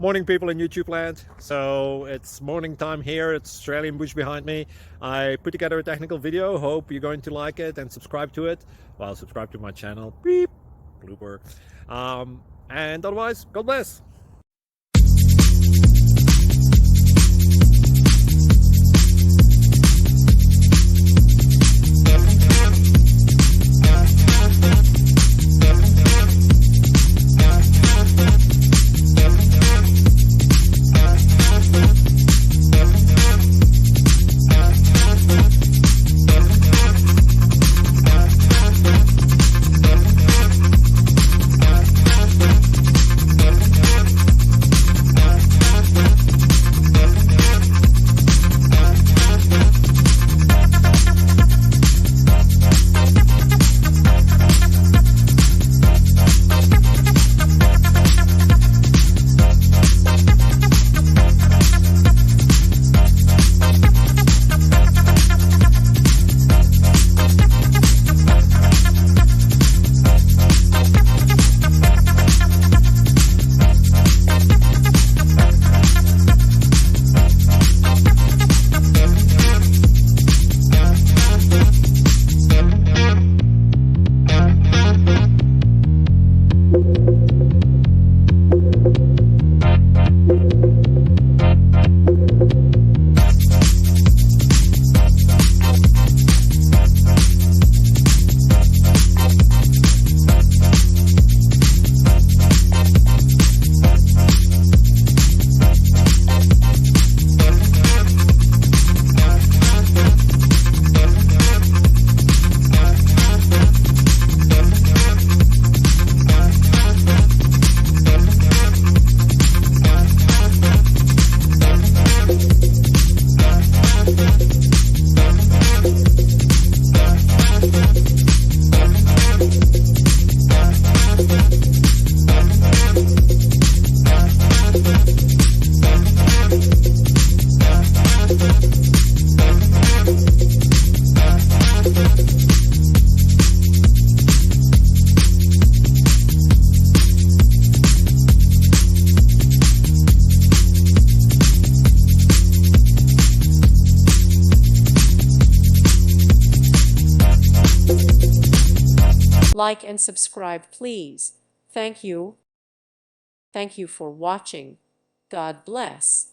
Morning, people in YouTube land. So it's morning time here. It's Australian bush behind me. I put together a technical video. Hope you're going to like it and subscribe to it. Well, subscribe to my channel. Beep. Blooper. And otherwise, God bless. Like and subscribe, please. Thank you. Thank you for watching. God bless.